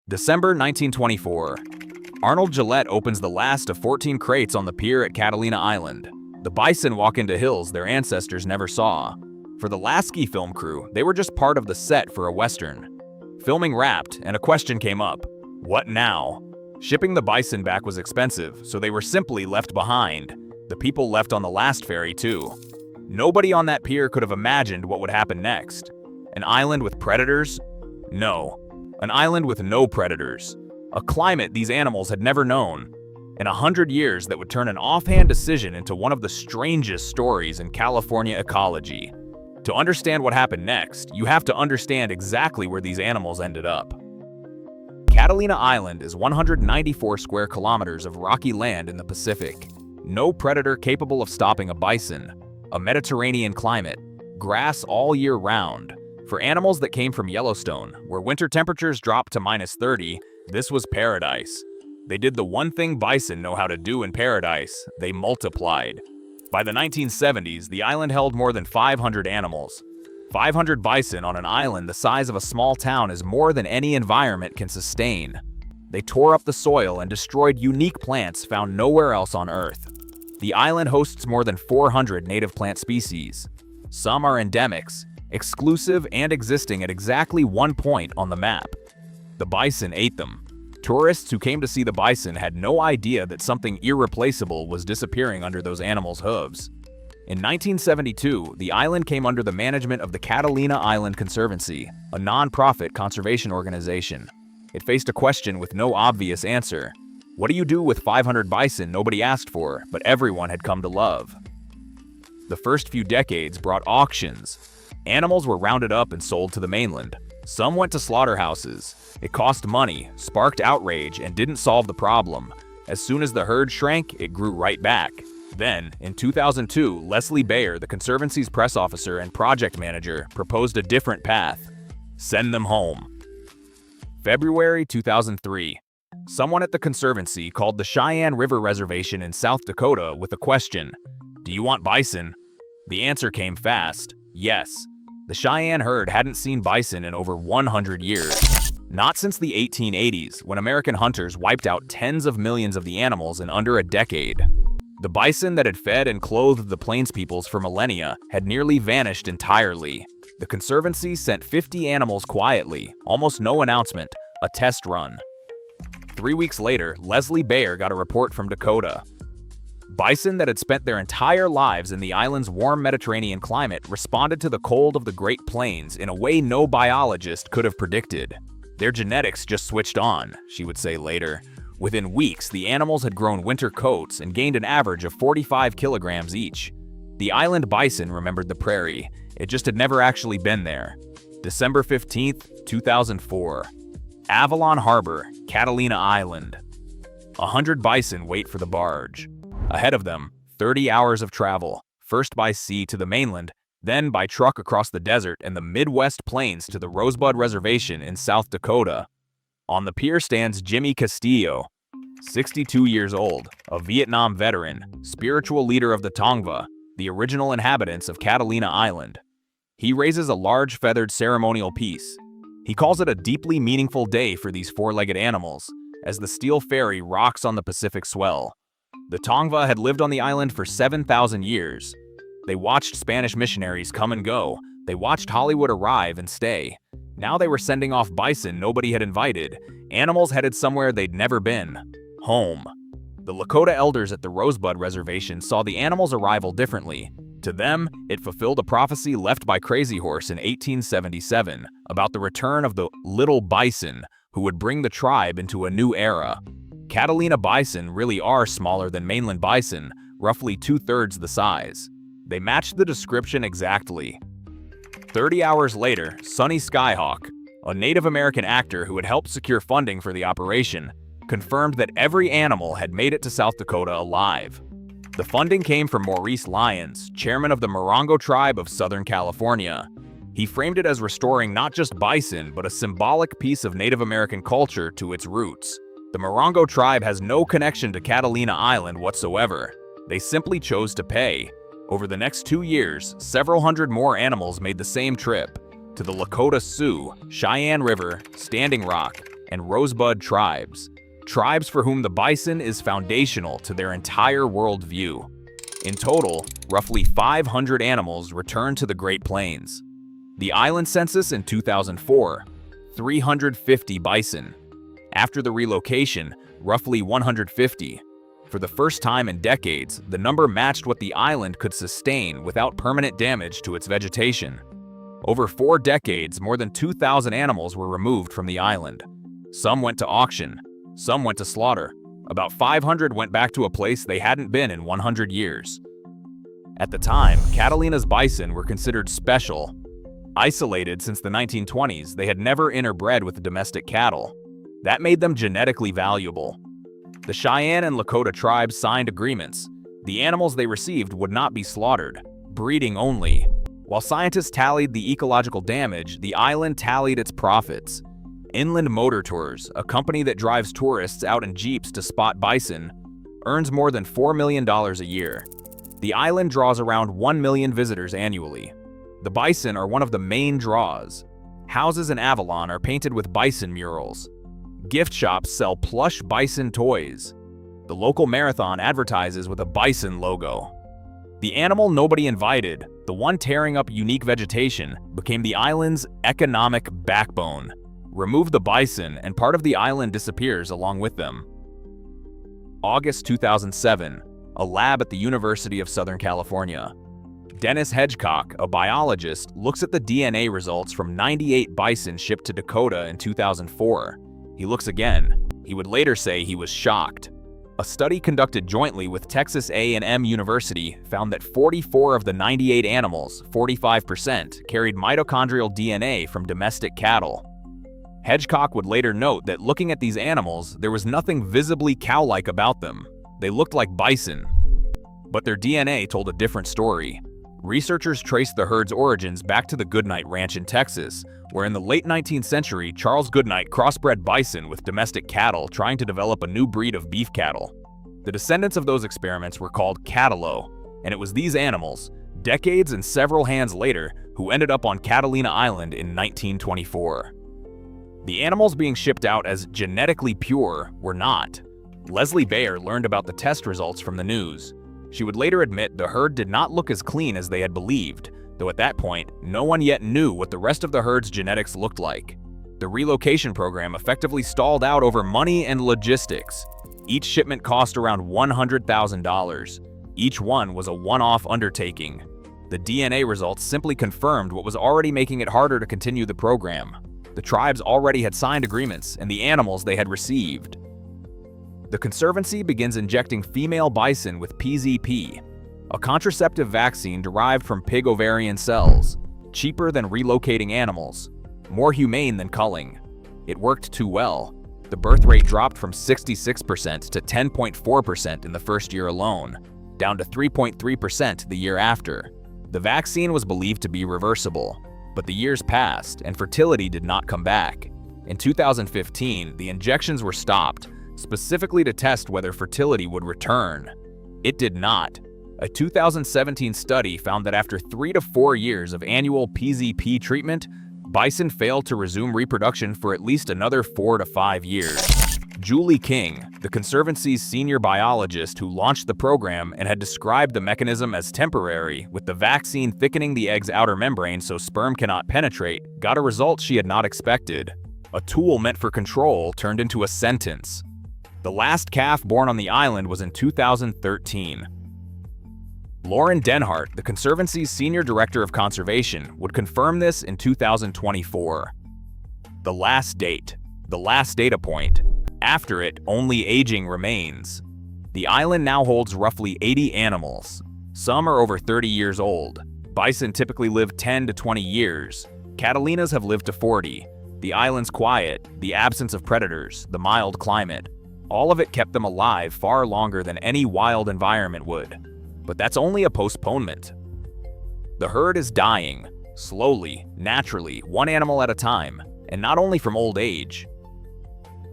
December 1924. Arnold Gillette opens the last of 14 crates on the pier at Catalina Island. The bison walk into hills their ancestors never saw. For the Lasky film crew, they were just part of the set for a Western. Filming wrapped, and a question came up. What now? Shipping the bison back was expensive, so they were simply left behind. The people left on the last ferry, too. Nobody on that pier could have imagined what would happen next. An island with predators? No. An island with no predators. A climate these animals had never known. In 100 years that would turn an offhand decision into one of the strangest stories in California ecology. To understand what happened next, you have to understand exactly where these animals ended up. Catalina Island is 194 square kilometers of rocky land in the Pacific. No predator capable of stopping a bison. A Mediterranean climate. Grass all year round. For animals that came from Yellowstone, where winter temperatures dropped to -30, this was paradise. They did the one thing bison know how to do in paradise: they multiplied. By the 1970s, the island held more than 500 animals. 500 bison on an island the size of a small town is more than any environment can sustain. They tore up the soil and destroyed unique plants found nowhere else on Earth. The island hosts more than 400 native plant species. Some are endemics, exclusive and existing at exactly one point on the map. The bison ate them. Tourists who came to see the bison had no idea that something irreplaceable was disappearing under those animals' hooves. In 1972, the island came under the management of the Catalina Island Conservancy, a non-profit conservation organization. It faced a question with no obvious answer. What do you do with 500 bison nobody asked for, but everyone had come to love? The first few decades brought auctions. Animals were rounded up and sold to the mainland. Some went to slaughterhouses. It cost money, sparked outrage, and didn't solve the problem. As soon as the herd shrank, it grew right back. Then, in 2002, Leslie Bayer, the Conservancy's press officer and project manager, proposed a different path. Send them home. February 2003. Someone at the Conservancy called the Cheyenne River Reservation in South Dakota with a question. Do you want bison? The answer came fast. Yes. The Cheyenne herd hadn't seen bison in over 100 years. Not since the 1880s, when American hunters wiped out tens of millions of the animals in under a decade. The bison that had fed and clothed the Plains peoples for millennia had nearly vanished entirely. The Conservancy sent 50 animals quietly, almost no announcement, a test run. 3 weeks later, Leslie Bayer got a report from Dakota. Bison that had spent their entire lives in the island's warm Mediterranean climate responded to the cold of the Great Plains in a way no biologist could have predicted. Their genetics just switched on, she would say later. Within weeks, the animals had grown winter coats and gained an average of 45 kilograms each. The island bison remembered the prairie. It just had never actually been there. December 15th, 2004. Avalon Harbor, Catalina Island. 100 bison wait for the barge. Ahead of them, 30 hours of travel, first by sea to the mainland, then by truck across the desert and the Midwest Plains to the Rosebud Reservation in South Dakota. On the pier stands Jimmy Castillo, 62 years old, a Vietnam veteran, spiritual leader of the Tongva, the original inhabitants of Catalina Island. He raises a large feathered ceremonial piece. He calls it a deeply meaningful day for these four-legged animals, as the steel ferry rocks on the Pacific swell. The Tongva had lived on the island for 7,000 years. They watched Spanish missionaries come and go. They watched Hollywood arrive and stay. Now they were sending off bison nobody had invited, animals headed somewhere they'd never been. Home. The Lakota elders at the Rosebud Reservation saw the animals' arrival differently. To them, it fulfilled a prophecy left by Crazy Horse in 1877 about the return of the Little Bison, who would bring the tribe into a new era. Catalina bison really are smaller than mainland bison, roughly 2/3 the size. They matched the description exactly. 30 hours later, Sonny Skyhawk, a Native American actor who had helped secure funding for the operation, confirmed that every animal had made it to South Dakota alive. The funding came from Maurice Lyons, chairman of the Morongo tribe of Southern California. He framed it as restoring not just bison, but a symbolic piece of Native American culture to its roots. The Morongo tribe has no connection to Catalina Island whatsoever. They simply chose to pay. Over the next 2 years, several hundred more animals made the same trip to the Lakota Sioux, Cheyenne River, Standing Rock, and Rosebud tribes, tribes for whom the bison is foundational to their entire worldview. In total, roughly 500 animals returned to the Great Plains. The island census in 2004, 350 bison. After the relocation, roughly 150. For the first time in decades, the number matched what the island could sustain without permanent damage to its vegetation. Over 4 decades, more than 2,000 animals were removed from the island. Some went to auction, some went to slaughter. About 500 went back to a place they hadn't been in 100 years. At the time, Catalina's bison were considered special. Isolated since the 1920s, they had never interbred with domestic cattle. That made them genetically valuable. The Cheyenne and Lakota tribes signed agreements. The animals they received would not be slaughtered, breeding only. While scientists tallied the ecological damage, the island tallied its profits. Inland Motor Tours, a company that drives tourists out in jeeps to spot bison, earns more than $4 million a year. The island draws around 1 million visitors annually. The bison are one of the main draws. Houses in Avalon are painted with bison murals. Gift shops sell plush bison toys. The local marathon advertises with a bison logo. The animal nobody invited, the one tearing up unique vegetation, became the island's economic backbone. Remove the bison and part of the island disappears along with them. August 2007, a lab at the University of Southern California. Dennis Hedgecock, a biologist, looks at the DNA results from 98 bison shipped to Dakota in 2004. He looks again. He would later say he was shocked. A study conducted jointly with Texas A&M University found that 44 of the 98 animals, 45%, carried mitochondrial DNA from domestic cattle. Hedgecock would later note that looking at these animals, there was nothing visibly cow-like about them. They looked like bison. But their DNA told a different story. Researchers traced the herd's origins back to the Goodnight Ranch in Texas, where in the late 19th century, Charles Goodnight crossbred bison with domestic cattle, trying to develop a new breed of beef cattle. The descendants of those experiments were called catalo, and it was these animals, decades and several hands later, who ended up on Catalina Island in 1924. The animals being shipped out as genetically pure were not. Leslie Bayer learned about the test results from the news. She would later admit the herd did not look as clean as they had believed, though at that point, no one yet knew what the rest of the herd's genetics looked like. The relocation program effectively stalled out over money and logistics. Each shipment cost around $100,000. Each one was a one-off undertaking. The DNA results simply confirmed what was already making it harder to continue the program. The tribes already had signed agreements, and the animals they had received. The Conservancy begins injecting female bison with PZP, a contraceptive vaccine derived from pig ovarian cells, cheaper than relocating animals, more humane than culling. It worked too well. The birth rate dropped from 66% to 10.4% in the first year alone, down to 3.3% the year after. The vaccine was believed to be reversible, but the years passed and fertility did not come back. In 2015, the injections were stopped, specifically to test whether fertility would return. It did not. A 2017 study found that after 3 to 4 years of annual PZP treatment, bison failed to resume reproduction for at least another 4 to 5 years. Julie King, the Conservancy's senior biologist who launched the program and had described the mechanism as temporary, with the vaccine thickening the egg's outer membrane so sperm cannot penetrate, got a result she had not expected. A tool meant for control turned into a sentence. The last calf born on the island was in 2013. Lauren Denhart, the Conservancy's Senior Director of Conservation, would confirm this in 2024. The last date. The last data point. After it, only aging remains. The island now holds roughly 80 animals. Some are over 30 years old. Bison typically live 10 to 20 years. Catalinas have lived to 40. The island's quiet, the absence of predators, the mild climate. All of it kept them alive far longer than any wild environment would. But that's only a postponement. The herd is dying, slowly, naturally, one animal at a time, and not only from old age.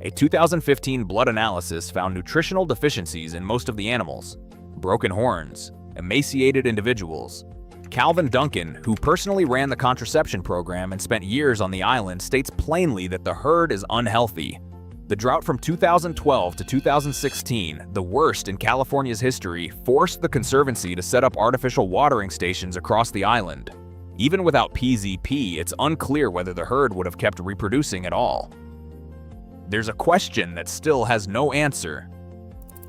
A 2015 blood analysis found nutritional deficiencies in most of the animals, broken horns, emaciated individuals, Calvin Duncan, who personally ran the contraception program and spent years on the island, states plainly that the herd is unhealthy. The drought from 2012 to 2016, the worst in California's history, forced the Conservancy to set up artificial watering stations across the island. Even without PZP, it's unclear whether the herd would have kept reproducing at all. There's a question that still has no answer.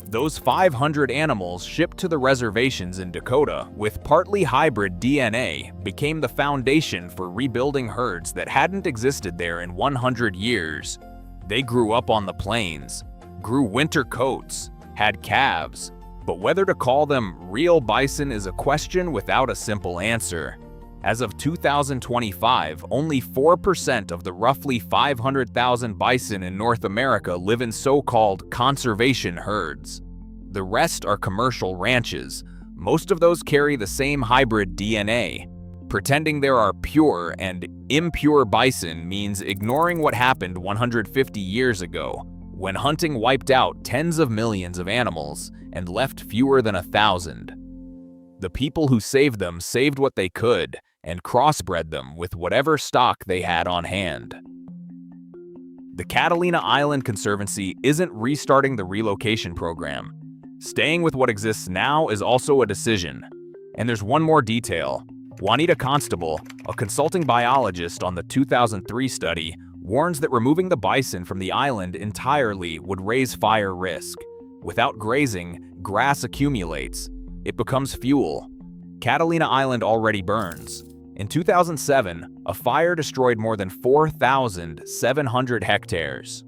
Those 500 animals shipped to the reservations in Dakota with partly hybrid DNA became the foundation for rebuilding herds that hadn't existed there in 100 years. They grew up on the plains, grew winter coats, had calves, but whether to call them real bison is a question without a simple answer. As of 2025, only 4% of the roughly 500,000 bison in North America live in so-called conservation herds. The rest are commercial ranches. Most of those carry the same hybrid DNA. Pretending there are pure and impure bison means ignoring what happened 150 years ago, when hunting wiped out tens of millions of animals and left fewer than 1,000. The people who saved them saved what they could and crossbred them with whatever stock they had on hand. The Catalina Island Conservancy isn't restarting the relocation program. Staying with what exists now is also a decision. And there's one more detail. Juanita Constable, a consulting biologist on the 2003 study, warns that removing the bison from the island entirely would raise fire risk. Without grazing, grass accumulates. It becomes fuel. Catalina Island already burns. In 2007, a fire destroyed more than 4,700 hectares.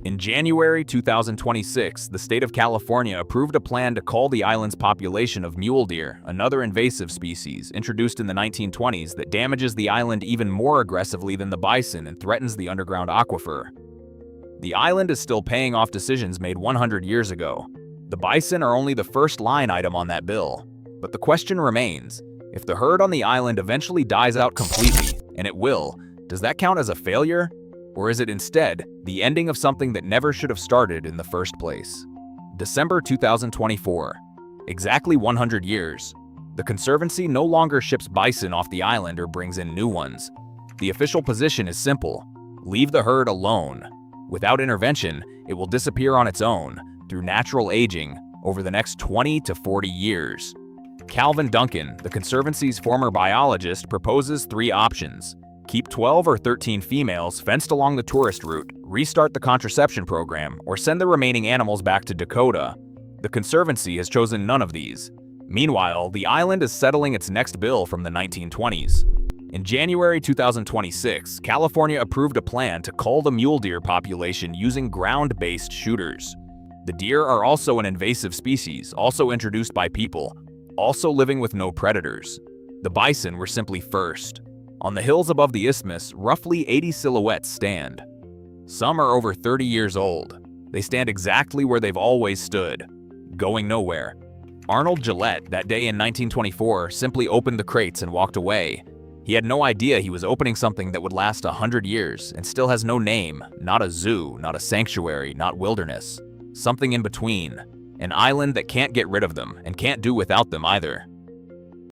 In January 2026, the state of California approved a plan to cull the island's population of mule deer, another invasive species introduced in the 1920s that damages the island even more aggressively than the bison and threatens the underground aquifer. The island is still paying off decisions made 100 years ago. The bison are only the first line item on that bill. But the question remains, if the herd on the island eventually dies out completely, and it will, does that count as a failure? Or is it instead the ending of something that never should have started in the first place? December 2024. Exactly 100 years. The Conservancy no longer ships bison off the island or brings in new ones. The official position is simple: leave the herd alone. Without intervention, it will disappear on its own, through natural aging, over the next 20 to 40 years. Calvin Duncan, the Conservancy's former biologist, proposes 3 options. Keep 12 or 13 females fenced along the tourist route, restart the contraception program, or send the remaining animals back to Dakota. The Conservancy has chosen none of these. Meanwhile, the island is settling its next bill from the 1920s. In January 2026, California approved a plan to cull the mule deer population using ground-based shooters. The deer are also an invasive species, also introduced by people, also living with no predators. The bison were simply first. On the hills above the isthmus, roughly 80 silhouettes stand. Some are over 30 years old. They stand exactly where they've always stood, going nowhere. Arnold Gillette, that day in 1924, simply opened the crates and walked away. He had no idea he was opening something that would last 100 years and still has no name, not a zoo, not a sanctuary, not wilderness. Something in between. An island that can't get rid of them and can't do without them either.